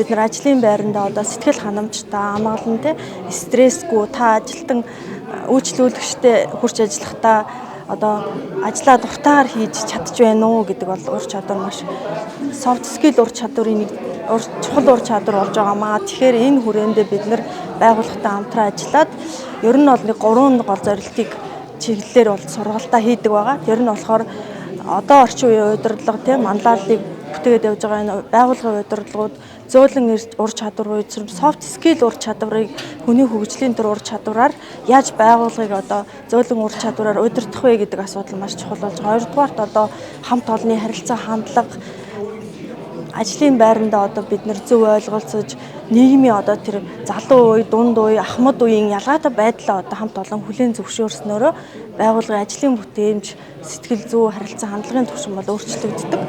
бид нар ажлын байранда одоо сэтгэл ханамжтай, амгалан те стрессгүй та ажилтан үйлчлүүлэгчтэй хурц ажиллахдаа одоо ажлаа дуртайгаар хийж чадж байна уу гэдэг бол ур чадвар маш soft skill ур чадварын нэг чухал ур чадвар болж байгаамаа. Тэгэхээр энэ хүрээндээ бид нар байгууллагатай хамтран ажиллаад ер нь бол нэг 3 гол зорилтыг чиглэлээр бол сургалтаа хийдэг байгаа. Тэр нь болохоор одоо орчин үеийн удирдлага тийм манлайллыг бүтээгээд явж байгаа энэ байгууллагын удирдлагууд зөөлөн ур чадвар буюу soft skill ур чадварыг хүний хөгжлийн төр ур чадвараар яаж байгууллагыг одоо зөөлөн ур чадвараар удирдах вэ гэдэг асуудал маш чухал болж байгаа. Хоёрдугаарт одоо хамт олонны харилцаа хандлага ажлын байранда одоо бид нар зөв ойлголцож нийгмийн одоо тэр залуу үе, дунд үе, ахмад үеийн ялгаатай байдлаа одоо хамт олон хүлээн зөвшөөрснөөрөө байгууллагын ажлын бүтээмж, сэтгэл зүй, харилцаа хандлагын түвшин бол өөрчлөгддөг.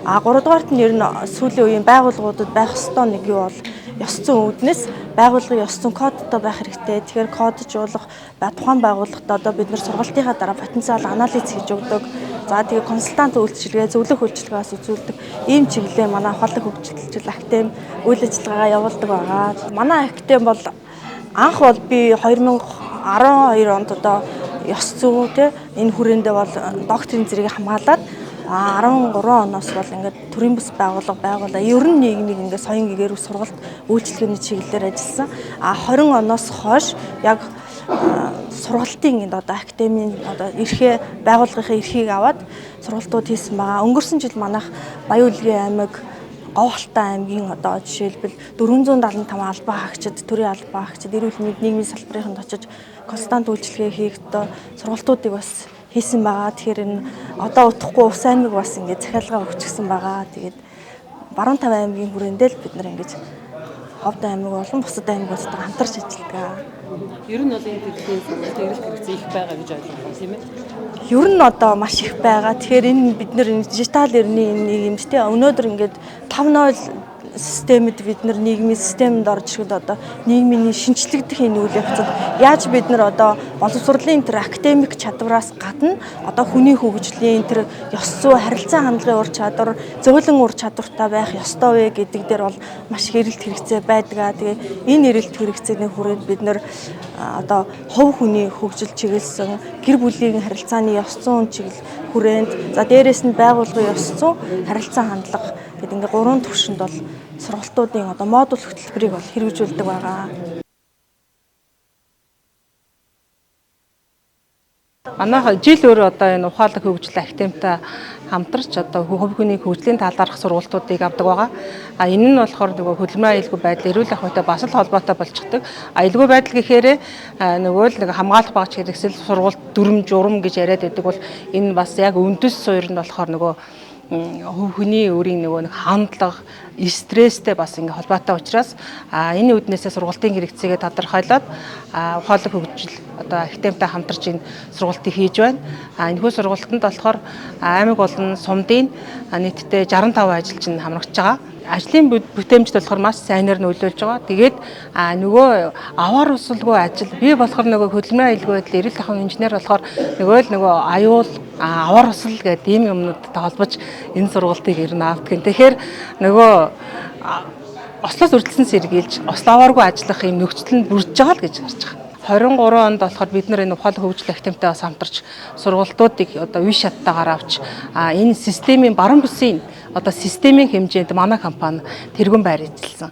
А 3 дугаарт нь ер нь сүүлийн үеийн байгууллагуудад байх ёстой нэг юу бол ёс зүйн үүднээс байгууллагын ёс зүйн кодтой байх хэрэгтэй. Тэгэхээр коджуулах тухайн байгууллагад одоо бид нар сургалтынхаа дараа потенциал анализ хийж өгдөг. За тэгээ консультант үйлчилгээ, зөвлөх үйлчилгээгээс үзүүлдэг. Ийм чиглэлээр манай ухаалаг хөгжил актем үйл ажиллагаагаа явуулдаг байгаа. Манай актем бол анх бол би 2012 онд одоо ёс зүй те энэ хүрээндээ бол докторийн зэргийг хамгаалаад 13 оноос бол ингээд төрийн бас байгууллага байгуулаа. Ер нь нийгмийг ингээд соён гэгээр сургалт үйлчилгээний чиглэлээр ажилласан. 20 оноос хойш яг сургалтын одоо академийн одоо эрхээ байгууллагын эрхийг аваад сургалтууд хийсэн байгаа. Өнгөрсөн жил манайх Баян-Улгийн аймаг, Говьхалтай аймгийн одоо жишээлбэл 475 албан хаагчид, төрийн албан хаагчид, эрүүл мэндийн нийгмийн салбарынд очиж консультант үйлчилгээ хийх одоо сургалтуудыг бас хийсэн байгаа. Тэгэхээр энэ одоо утахгүй ус аймаг бас ингээд захиалга өгчихсэн байгаа. Тэгээд Баруун Тавин аймгийн хүрээндээ л бид нар ингэж Ховд аймаг болон бусад аймагуудтай хамтарч ажилладаг. Ер нь бол энэ төрлийн сургалт эрэлт хэрэгцээ их байгаа гэж ойлгож байна тийм ээ. Ер нь одоо маш их байгаа. Тэгэхээр энэ бид нар дижитал эрхний нийгэмдтэй өнөөдөр ингээд 5.0 системэд бид нар нийгмийн системд орж ирэхэд одоо нийгмийн шинжлэгдэх энэ үйл явцад яаж бид нар одоо боловсролын тэр академик чадвараас гадна одоо хүний хөгжлийн тэр ёс зүй харилцаа хандлагын ур чадвар, зөөлөн ур чадвартай байх ёстой вэ гэдэг дээр бол маш их эрэлт хэрэгцээ байдаг. Тэгээ энэ эрэлт хэрэгцээний хүрээнд бид нар одоо хувь хүний хөгжил чиглэсэн гэр бүлийн харилцааны ёс зүйн чиглэл хүрээнд за дээрэс нь байгууллагын ёс зүйн харилцаа хандлага гэдэг ингээ 3 түвшинд бол сургалтуудын одоо модуль хөтөлбөрийг бол хэрэгжүүлдэг байгаа. Манайх жил өөр одоо энэ ухаалаг хөгжил актемтай хамтарч одоо хувь хүний хөгжлийн талаарх сургалтуудыг авдаг байгаа. Энэ нь болохоор нөгөө хөдөлмөрийн аюулгүй байдал, эрүүл ахуйтай бас л холбоотой болчихдог. Аюулгүй байдал гэхээр нөгөө л нэг хамгаалах багц хэрэгсэл сургалт дүрм журам гэж яриад байдаг бол энэ бас яг үндэс суурь нь болохоор нөгөө хүний өөрийн нөгөө нэг хандлага, стресстэй бас ингээ холбоотой учраас энэ үднээсээ сургалтын хэрэгцээгээ тодорхойлоод ухаалаг хөгжил одоо актемтай хамтарч энэ сургалтыг хийж байна. Энэхүү сургалтанд болохоор аймаг болон сумдын нийтдээ 65 ажилчин хамрагдж байгаа. Ажлын бүтээмжд болохоор маш сайнаар нөлөөлж байгаа. Тэгээд нөгөө аваар усалгүй ажил би болохоор нөгөө хөдөлмөрийн аюулгүй байдал эрүүл ахуйн инженер болохоор нөгөө аюул аваар усал гэдэг ийм юмнуудтай холбож энэ сургалтыг ер нь авдаг. Тэгэхээр нөгөө ослоос үргэлжлэн сэргийлж ослоовааргүй ажиллах юм нөхцөл нь бүрдэж байгаа л гэж харж байгаа. 23 онд болохоор бид нар энэ ухаалаг хөгжил актемтай бас хамтарч сургалтуудыг одоо үе шаттайгаар авч энэ системийн баруун бүсийн одоо системийн хэмжээнд манай компани тэргүүн байр эзэлсэн.